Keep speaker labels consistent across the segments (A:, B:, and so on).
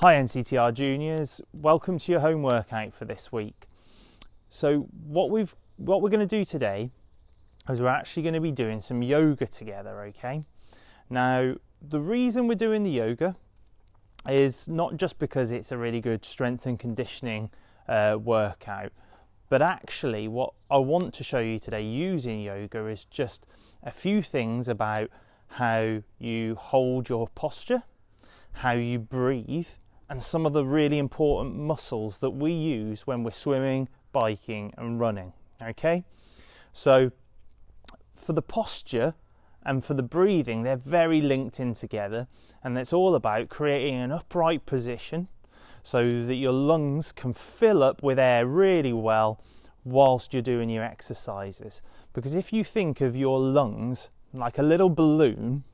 A: Hi NCTR Juniors, welcome to your home workout for this week. So what we're going to do today is we're actually going to be doing some yoga together, okay? Now, the reason we're doing the yoga is not just because it's a really good strength and conditioning workout, but actually what I want to show you today using yoga is just a few things about how you hold your posture, how you breathe, and some of the really important muscles that we use when we're swimming, biking and running, okay? So for the posture and for the breathing, they're very linked in together, and it's all about creating an upright position so that your lungs can fill up with air really well whilst you're doing your exercises. Because if you think of your lungs like a little balloon,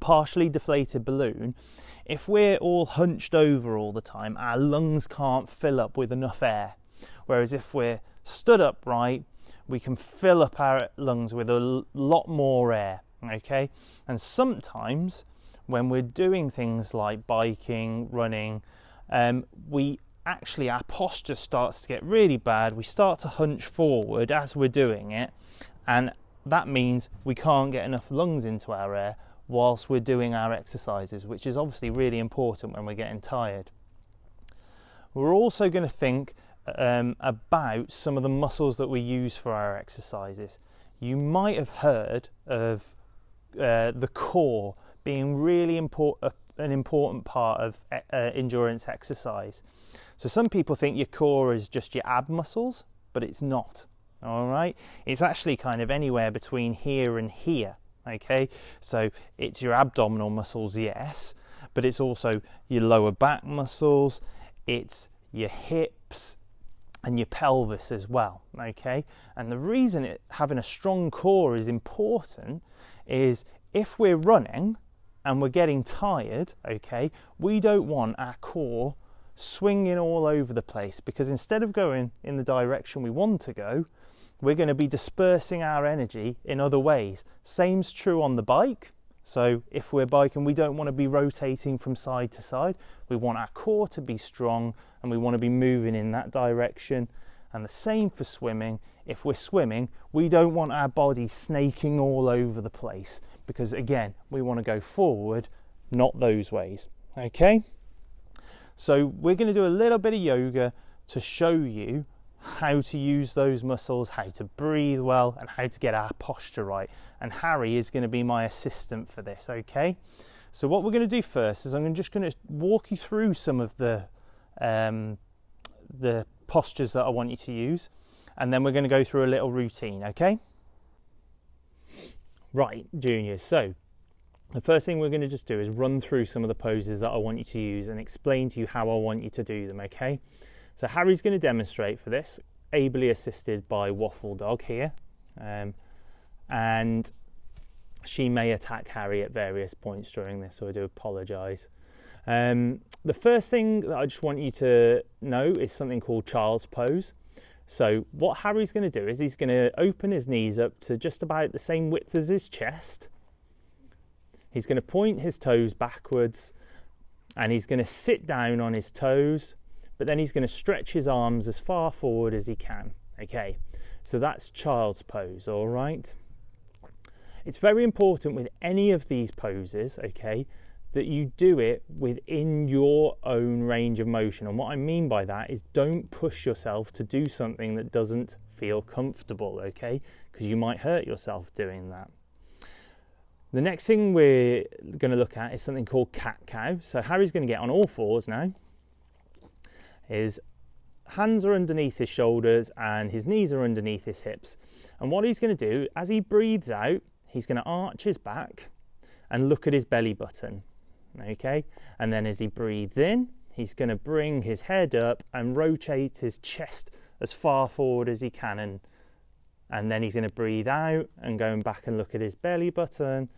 A: partially deflated balloon, if we're all hunched over all the time, our lungs can't fill up with enough air. Whereas if we're stood upright, we can fill up our lungs with a lot more air, okay? And sometimes when we're doing things like biking, running, our posture starts to get really bad. We start to hunch forward as we're doing it, and that means we can't get enough lungs into our air whilst we're doing our exercises, which is obviously really important when we're getting tired. We're also going to think about some of the muscles that we use for our exercises. You might have heard of the core being really an important part of endurance exercise. So some people think your core is just your ab muscles, but it's not. All right, it's actually kind of anywhere between here and here. Okay, so it's your abdominal muscles, yes, but it's also your lower back muscles, it's your hips and your pelvis as well, okay? And the reason having a strong core is important is if we're running and we're getting tired, okay, we don't want our core swinging all over the place, because instead of going in the direction we want to go, we're going to be dispersing our energy in other ways. Same's true on the bike. So if we're biking, we don't want to be rotating from side to side. We want our core to be strong and we want to be moving in that direction. And the same for swimming. If we're swimming, we don't want our body snaking all over the place, because again, we want to go forward, not those ways. Okay? So we're going to do a little bit of yoga to show you how to use those muscles, how to breathe well, and how to get our posture right. And Harry is going to be my assistant for this, okay? So what we're going to do first is I'm just going to walk you through some of the postures that I want you to use, and then we're going to go through a little routine, okay? Right, juniors, so the first thing we're going to just do is run through some of the poses that I want you to use and explain to you how I want you to do them, okay? So Harry's going to demonstrate for this, ably assisted by Waffle Dog here, and she may attack Harry at various points during this, so I do apologise. The first thing that I just want you to know is something called child's pose. So what Harry's going to do is he's going to open his knees up to just about the same width as his chest. He's going to point his toes backwards and he's going to sit down on his toes, but then he's going to stretch his arms as far forward as he can. Okay, so that's child's pose, all right? It's very important with any of these poses, okay, that you do it within your own range of motion. And what I mean by that is don't push yourself to do something that doesn't feel comfortable, okay? Because you might hurt yourself doing that. The next thing we're going to look at is something called cat-cow. So Harry's going to get on all fours now. His hands are underneath his shoulders and his knees are underneath his hips. And what he's going to do, as he breathes out, he's going to arch his back and look at his belly button. Okay? And then as he breathes in, he's going to bring his head up and rotate his chest as far forward as he can. And then he's going to breathe out and going back and look at his belly button.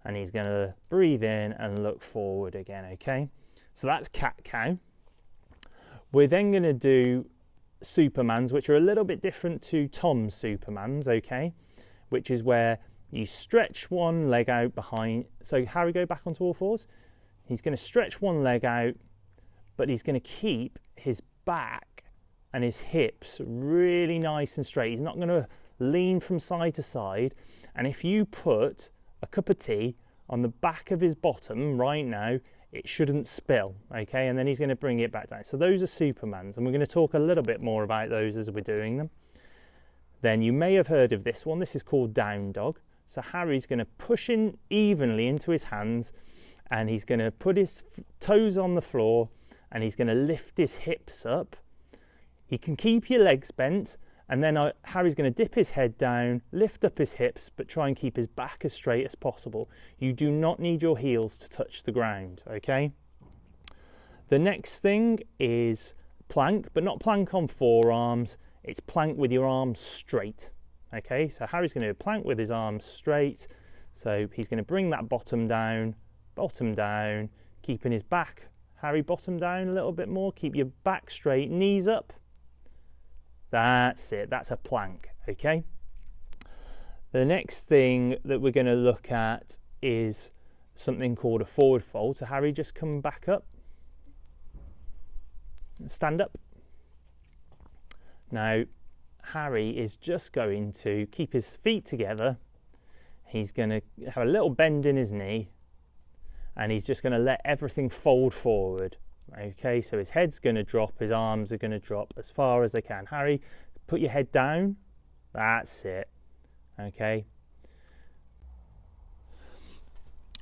A: And he's going to breathe in and look forward again. Okay? So that's cat-cow. We're then going to do Supermans, which are a little bit different to Tom's Supermans, okay? Which is where you stretch one leg out behind. So Harry, go back onto all fours. He's going to stretch one leg out but he's going to keep his back and his hips really nice and straight. He's not going to lean from side to side. And if you put a cup of tea on the back of his bottom right now, it shouldn't spill, okay? And then he's going to bring it back down. So those are Supermans, and we're going to talk a little bit more about those as we're doing them. Then you may have heard of this one. This is called Down Dog. So Harry's going to push in evenly into his hands, and he's going to put his toes on the floor, and he's going to lift his hips up. He can keep your legs bent, and then Harry's going to dip his head down, lift up his hips, but try and keep his back as straight as possible. You do not need your heels to touch the ground, okay? The next thing is plank, but not plank on forearms. It's plank with your arms straight, okay? So Harry's going to do plank with his arms straight. So he's going to bring that bottom down, keeping his back. Harry, bottom down a little bit more. Keep your back straight, knees up. That's it, that's a plank, okay? The next thing that we're going to look at is something called a forward fold. So Harry, just come back up. Stand up. Now, Harry is just going to keep his feet together. He's going to have a little bend in his knee, and he's just going to let everything fold forward. Okay, so his head's going to drop, his arms are going to drop as far as they can. Harry, put your head down. That's it. Okay.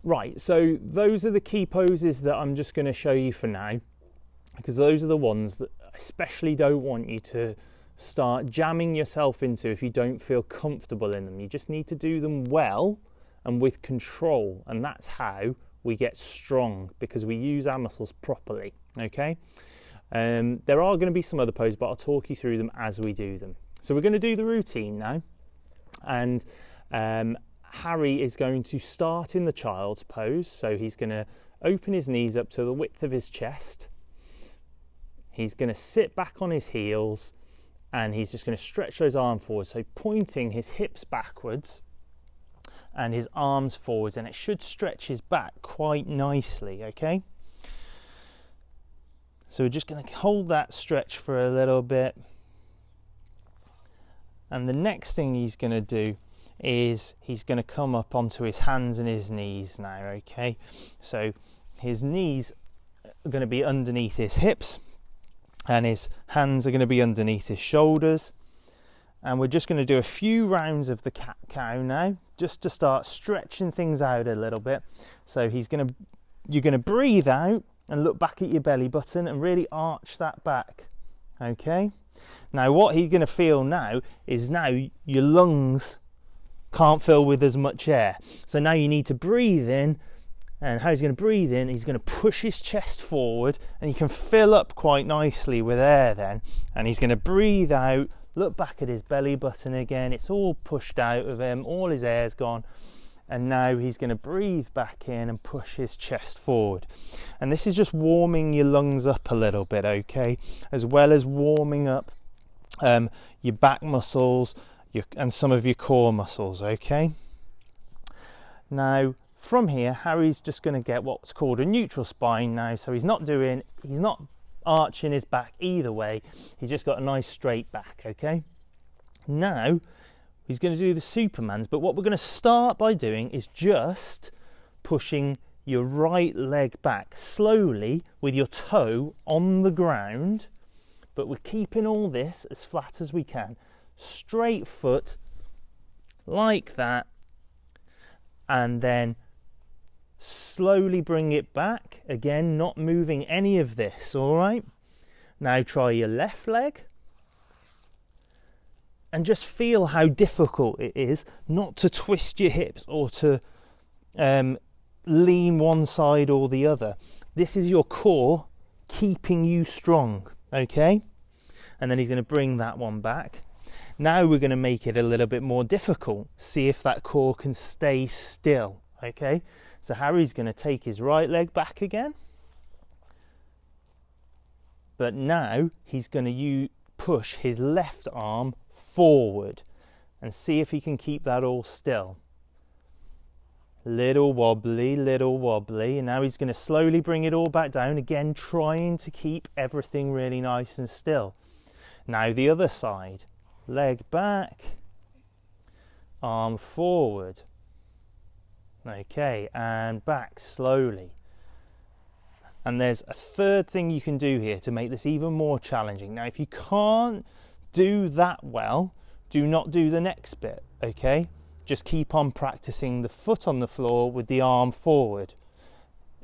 A: Right, so those are the key poses that I'm just going to show you for now, because those are the ones that I especially don't want you to start jamming yourself into if you don't feel comfortable in them. You just need to do them well and with control, and that's how we get strong, because we use our muscles properly, okay? There are going to be some other poses, but I'll talk you through them as we do them. So we're going to do the routine now, and Harry is going to start in the child's pose. So he's going to open his knees up to the width of his chest. He's going to sit back on his heels, and he's just going to stretch those arms forward, so pointing his hips backwards and his arms forwards, and it should stretch his back quite nicely, okay? So we're just going to hold that stretch for a little bit. And the next thing he's going to do is he's going to come up onto his hands and his knees now, okay? So his knees are going to be underneath his hips, and his hands are going to be underneath his shoulders. And we're just going to do a few rounds of the cat-cow now, just to start stretching things out a little bit. So you're going to breathe out and look back at your belly button and really arch that back, okay? Now what you're going to feel now is your lungs can't fill with as much air. So now you need to breathe in, and how he's going to breathe in, he's going to push his chest forward, and he can fill up quite nicely with air then. And he's going to breathe out, look back at his belly button again, it's all pushed out of him, all his air's gone, and now he's going to breathe back in and push his chest forward. And this is just warming your lungs up a little bit, okay, as well as warming up your back muscles and some of your core muscles, okay? Now from here, Harry's just going to get what's called a neutral spine now, so he's not arching his back either way, he's just got a nice straight back, okay? Now he's going to do the Supermans, but what we're going to start by doing is just pushing your right leg back slowly with your toe on the ground, but we're keeping all this as flat as we can. Straight foot like that, and then slowly bring it back again, not moving any of this. All right, now try your left leg and just feel how difficult it is not to twist your hips or to lean one side or the other. This is your core keeping you strong, okay? And then he's going to bring that one back. Now we're going to make it a little bit more difficult. See if that core can stay still, okay? So Harry's going to take his right leg back again. But now he's going to push his left arm forward and see if he can keep that all still. little wobbly, and now he's going to slowly bring it all back down again, trying to keep everything really nice and still. Now the other side, leg back, arm forward, okay, and back slowly. And there's a third thing you can do here to make this even more challenging. Now if you can't do that well, do not do the next bit, okay? Just keep on practicing the foot on the floor with the arm forward.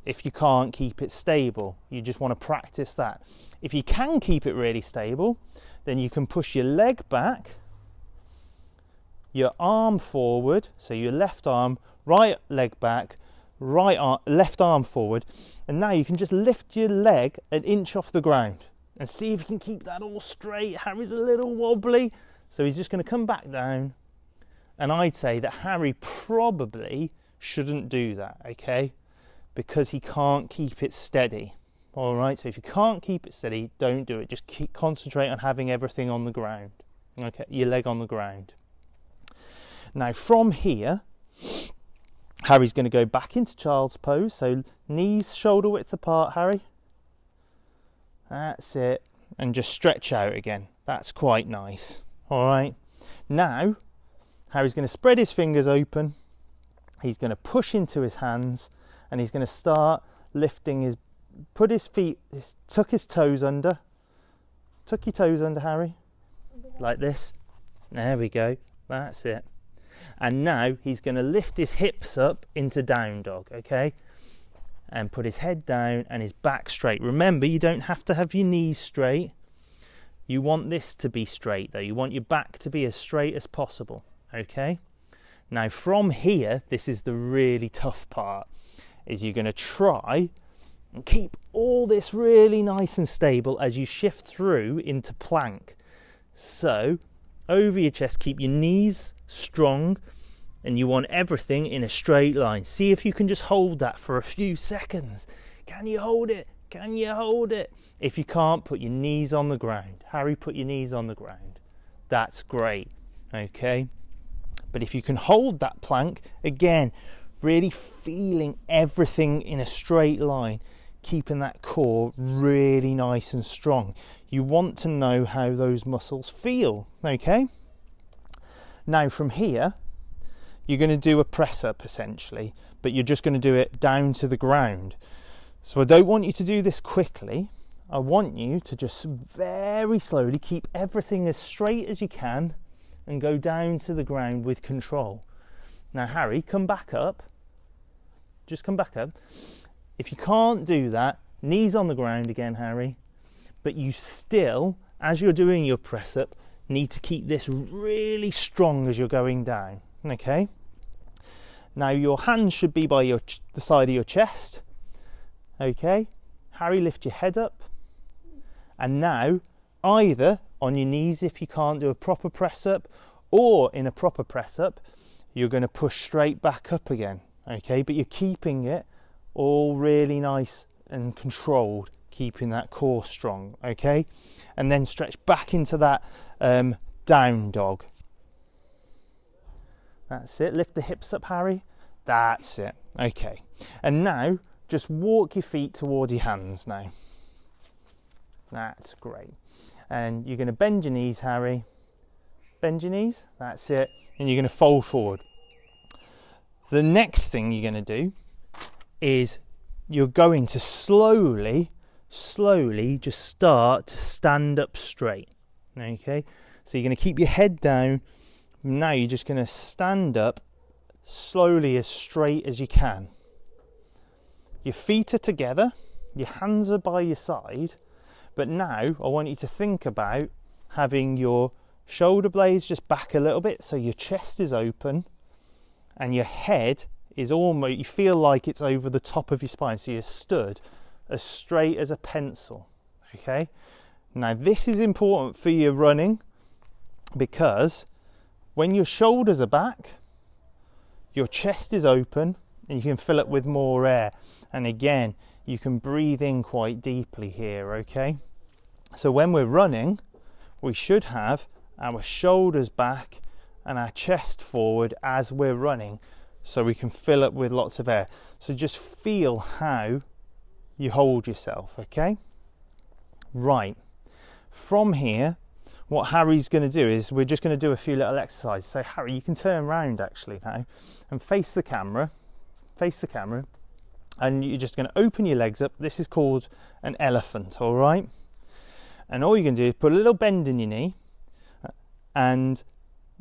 A: If you can't keep it stable, you just want to practice that. If you can keep it really stable, then you can push your leg back, your arm forward, so your left arm, right leg back, right arm, left arm forward, and now you can just lift your leg an inch off the ground and see if you can keep that all straight. Harry's a little wobbly, so he's just going to come back down. And I'd say that Harry probably shouldn't do that, okay? Because he can't keep it steady. All right, so if you can't keep it steady, don't do it. Just concentrate on having everything on the ground, okay? Your leg on the ground. Now from here, Harry's going to go back into child's pose. So knees shoulder width apart, Harry. That's it. And just stretch out again. That's quite nice. All right. Now, Harry's going to spread his fingers open. He's going to push into his hands and he's going to start lifting his, put his feet, tuck his toes under. Tuck your toes under, Harry. Like this. There we go. That's it. And now he's going to lift his hips up into down dog, okay? And put his head down and his back straight. Remember, you don't have to have your knees straight. You want this to be straight though. You want your back to be as straight as possible, okay? Now from here, this is the really tough part, is you're going to try and keep all this really nice and stable as you shift through into plank. So over your chest, keep your knees strong, and you want everything in a straight line. See if you can just hold that for a few seconds. Can you hold it? Can you hold it? If you can't, put your knees on the ground. Harry, put your knees on the ground. That's great, okay? But if you can hold that plank, again, really feeling everything in a straight line, keeping that core really nice and strong. You want to know how those muscles feel, okay? Now from here, you're going to do a press up essentially, but you're just going to do it down to the ground. So I don't want you to do this quickly. I want you to just very slowly keep everything as straight as you can and go down to the ground with control. Now Harry, come back up. Just come back up. If you can't do that, knees on the ground again, Harry, but you still, as you're doing your press up, need to keep this really strong as you're going down, okay? Now your hands should be by the side of your chest, okay? Harry, lift your head up. And now, either on your knees if you can't do a proper press up, or in a proper press up, you're going to push straight back up again, okay? But you're keeping it all really nice and controlled, keeping that core strong, okay? And then stretch back into that down dog. That's it. Lift the hips up, Harry. That's it. Okay. And now just walk your feet toward your hands now. That's great. And you're going to bend your knees, Harry. Bend your knees. That's it. And you're going to fold forward. The next thing you're going to do is you're going to slowly just start to stand up straight. Okay? So you're going to keep your head down. Now you're just going to stand up slowly as straight as you can. Your feet are together, your hands are by your side, but now I want you to think about having your shoulder blades just back a little bit so your chest is open and your head is almost, you feel like it's over the top of your spine, so you're stood as straight as a pencil, okay? Now this is important for your running because when your shoulders are back, your chest is open and you can fill it with more air. And again, you can breathe in quite deeply here, okay? So when we're running, we should have our shoulders back and our chest forward as we're running, so we can fill up with lots of air. So just feel how you hold yourself, okay? Right, from here, what Harry's going to do is we're just going to do a few little exercises. So Harry, you can turn around actually now and face the camera, and you're just going to open your legs up. This is called an elephant, all right? And all you're going to do is put a little bend in your knee, and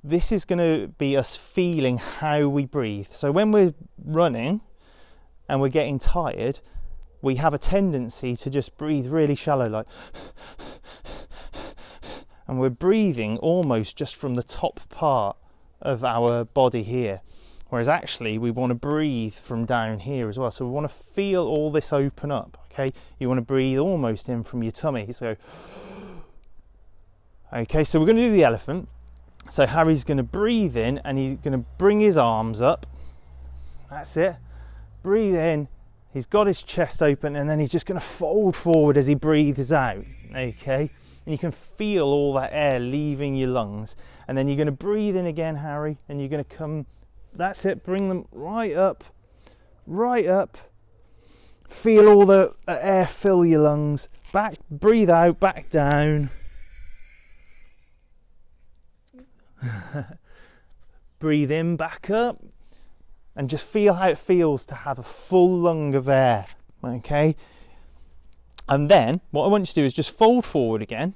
A: this is going to be us feeling how we breathe. So when we're running and we're getting tired, we have a tendency to just breathe really shallow, like, and we're breathing almost just from the top part of our body here. Whereas actually we want to breathe from down here as well. So we want to feel all this open up, okay? You want to breathe almost in from your tummy. So, okay, so we're going to do the elephant. So Harry's going to breathe in and he's going to bring his arms up. That's it. Breathe in. He's got his chest open, and then he's just going to fold forward as he breathes out, okay? And you can feel all that air leaving your lungs. And then you're going to breathe in again, Harry, and you're going to come, that's it, bring them right up. Feel all the air fill your lungs. Back, breathe out, back down. Breathe in, back up. And just feel how it feels to have a full lung of air, okay? And then what I want you to do is just fold forward again.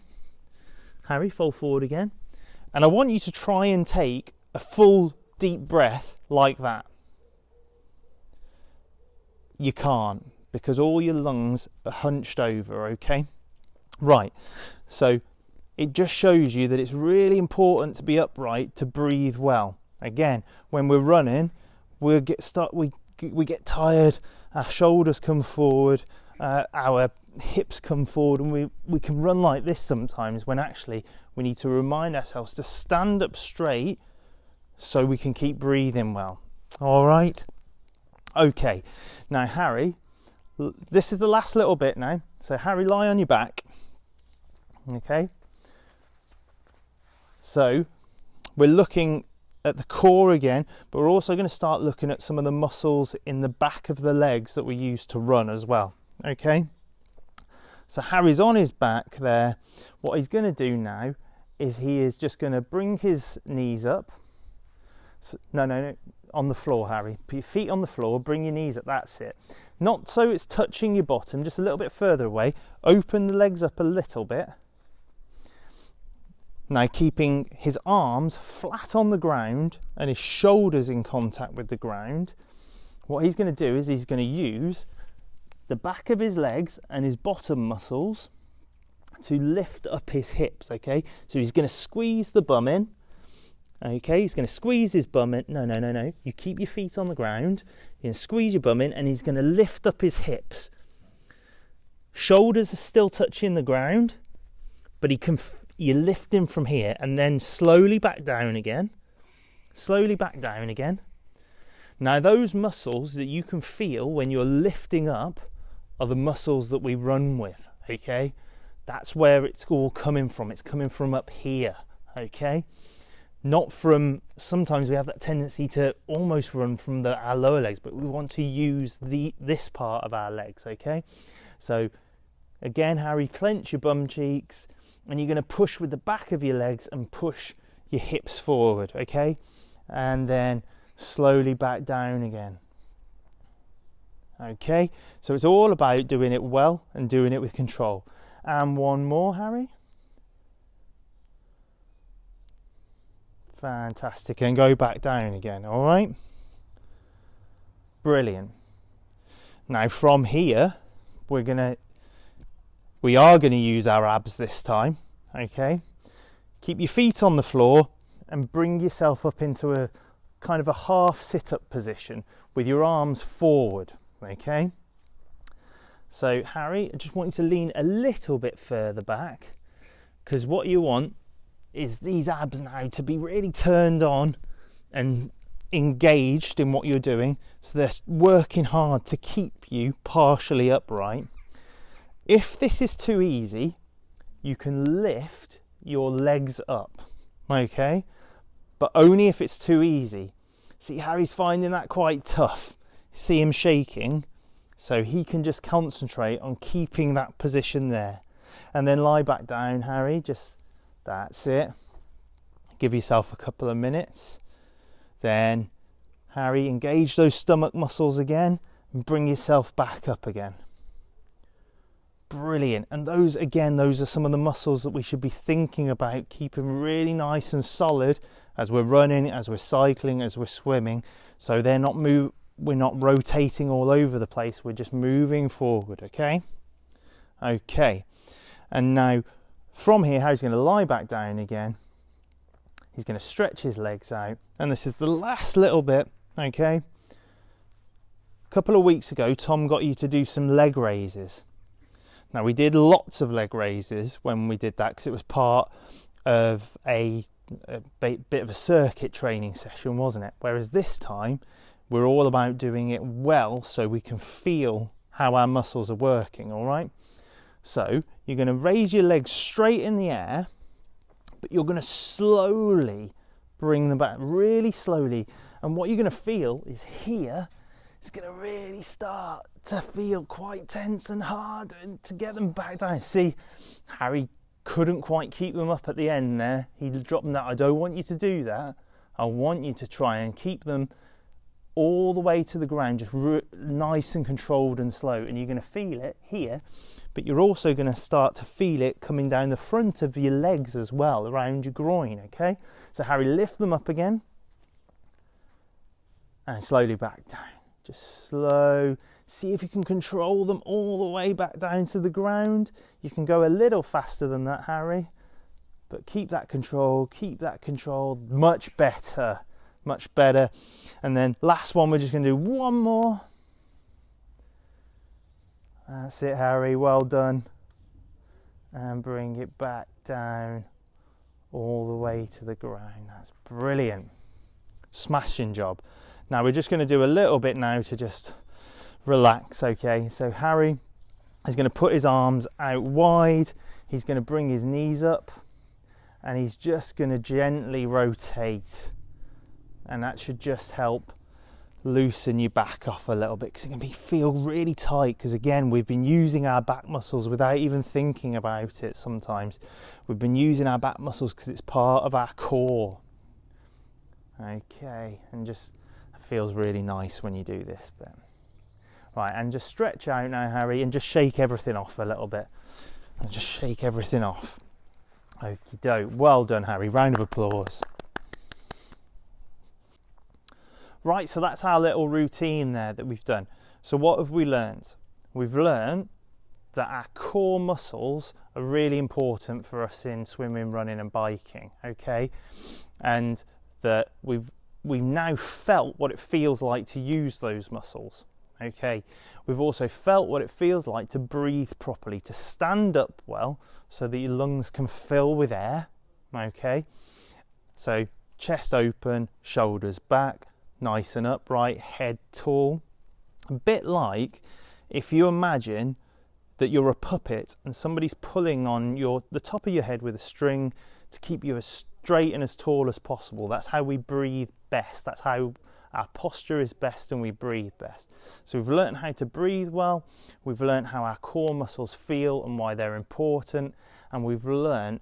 A: Harry, fold forward again. And I want you to try and take a full deep breath like that. You can't, because all your lungs are hunched over, okay? Right, so it just shows you that it's really important to be upright to breathe well. Again, when we're running, we get tired, our shoulders come forward, our hips come forward, and we can run like this sometimes, when actually we need to remind ourselves to stand up straight so we can keep breathing well. All right? Okay, now Harry, this is the last little bit now. So Harry, lie on your back. Okay? So we're looking at the core again, but we're also going to start looking at some of the muscles in the back of the legs that we use to run as well. Okay? So Harry's on his back there. What he's going to do now is he is just going to bring his knees up. So, no, on the floor, Harry. Put your feet on the floor, bring your knees up, that's it. Not so it's touching your bottom, just a little bit further away. Open the legs up a little bit. Now keeping his arms flat on the ground and his shoulders in contact with the ground. What he's going to do is he's going to use the back of his legs and his bottom muscles to lift up his hips, okay? So he's going to squeeze the bum in, okay? He's going to squeeze his bum in. No. You keep your feet on the ground. You're going to squeeze your bum in, and he's going to lift up his hips. Shoulders are still touching the ground, but you lift him from here and then slowly back down again. Slowly back down again. Now those muscles that you can feel when you're lifting up are the muscles that we run with, okay? That's where it's all coming from. It's coming from up here, okay? Not from, sometimes we have that tendency to almost run from our lower legs, but we want to use this part of our legs, okay? So again, Harry, clench your bum cheeks, and you're going to push with the back of your legs and push your hips forward, okay? And then slowly back down again. Okay, so it's all about doing it well and doing it with control. And one more, Harry. Fantastic, and go back down again, all right? Brilliant. Now from here, we are going to use our abs this time, okay? Keep your feet on the floor and bring yourself up into a kind of a half sit-up position with your arms forward, okay? So Harry, I just want you to lean a little bit further back, because what you want is these abs now to be really turned on and engaged in what you're doing, so they're working hard to keep you partially upright. If this is too easy, you can lift your legs up, okay? But only if it's too easy. See, Harry's finding that quite tough. See him shaking? So he can just concentrate on keeping that position there. And then lie back down, Harry. That's it. Give yourself a couple of minutes. Then, Harry, engage those stomach muscles again and bring yourself back up again. Brilliant. And those are some of the muscles that we should be thinking about keeping really nice and solid as we're running, as we're cycling, as we're swimming. So we're not rotating all over the place. We're just moving forward, okay? Okay. And now from here, Harry's going to lie back down again. He's going to stretch his legs out. And this is the last little bit, okay? A couple of weeks ago, Tom got you to do some leg raises. Now, we did lots of leg raises when we did that because it was part of a bit of a circuit training session, wasn't it? Whereas this time, we're all about doing it well so we can feel how our muscles are working, all right? So, you're going to raise your legs straight in the air, but you're going to slowly bring them back, really slowly. And what you're going to feel is here, it's going to really start to feel quite tense and hard and to get them back down. See, Harry couldn't quite keep them up at the end there. He dropped them down. I don't want you to do that. I want you to try and keep them all the way to the ground, just nice and controlled and slow. And you're going to feel it here, but you're also going to start to feel it coming down the front of your legs as well, around your groin, okay? So Harry, lift them up again and slowly back down. Just slow. See if you can control them all the way back down to the ground. You can go a little faster than that, Harry, but keep that control, much better. Much better. And then last one, we're just going to do one more. That's it, Harry, well done. And bring it back down all the way to the ground. That's brilliant. Smashing job. Now we're just going to do a little bit now to just relax, okay? So Harry is going to put his arms out wide. He's going to bring his knees up and he's just going to gently rotate. And that should just help loosen your back off a little bit because it can feel really tight because, again, we've been using our back muscles without even thinking about it sometimes. We've been using our back muscles because it's part of our core. Okay, and just it feels really nice when you do this bit. Right, and just stretch out now, Harry, and just shake everything off a little bit. And just shake everything off. Okie doke. Well done, Harry. Round of applause. Right, so that's our little routine there that we've done. So what have we learned? We've learned that our core muscles are really important for us in swimming, running and biking, okay? And that we've now felt what it feels like to use those muscles, okay? We've also felt what it feels like to breathe properly, to stand up well so that your lungs can fill with air, okay? So chest open, shoulders back, nice and upright, head tall. A bit like if you imagine that you're a puppet and somebody's pulling on the top of your head with a string to keep you as straight and as tall as possible. That's how we breathe best. That's how our posture is best and we breathe best. So we've learned how to breathe well. We've learned how our core muscles feel and why they're important. And we've learned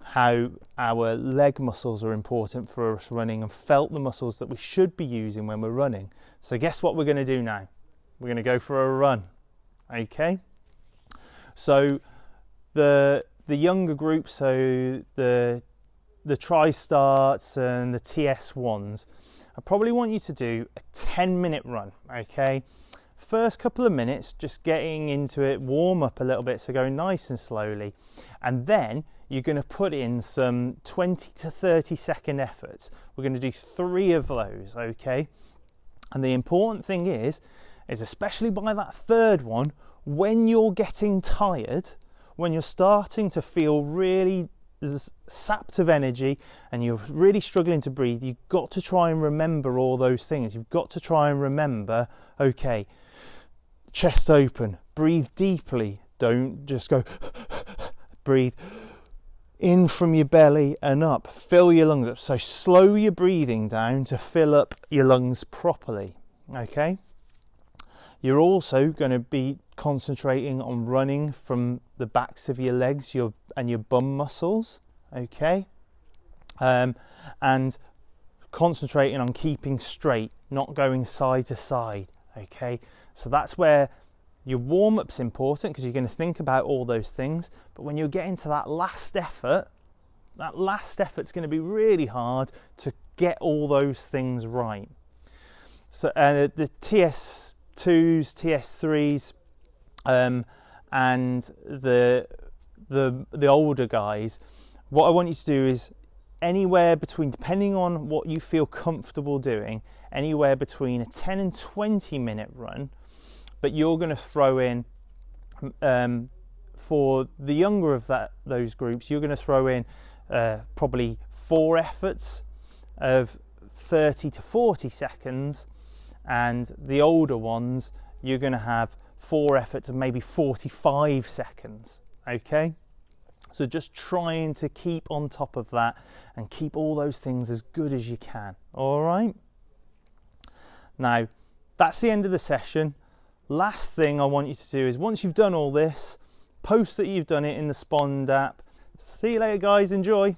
A: how our leg muscles are important for us running and felt the muscles that we should be using when we're running. So guess what we're going to do now? We're going to go for a run, okay? So the younger group, so the Tri-Starts and the TS1s, I probably want you to do a 10-minute run, okay? First couple of minutes, just getting into it, warm up a little bit, so going nice and slowly. And then you're going to put in some 20 to 30 second efforts. We're going to do 3 of those, okay? And the important thing is especially by that third one, when you're getting tired, when you're starting to feel really sapped of energy and you're really struggling to breathe, you've got to try and remember all those things. You've got to try and remember, okay, chest open, breathe deeply, don't just go breathe in from your belly and up. Fill your lungs up. So slow your breathing down to fill up your lungs properly. Okay. You're also going to be concentrating on running from the backs of your legs and your bum muscles. Okay. And concentrating on keeping straight, not going side to side. Okay. So that's where your warm-up's important, because you're going to think about all those things. But when you're getting to that last effort's going to be really hard to get all those things right. So the TS2s, TS3s, and the older guys, what I want you to do is anywhere between, depending on what you feel comfortable doing, anywhere between a 10 and 20 minute run. But you're going to throw in, for the younger of those groups, you're going to throw in probably 4 efforts of 30 to 40 seconds, and the older ones, you're going to have 4 efforts of maybe 45 seconds. Okay? So just trying to keep on top of that and keep all those things as good as you can. All right? Now, that's the end of the session. Last thing I want you to do is, once you've done all this, post that you've done it in the Spond app. See you later, guys. Enjoy.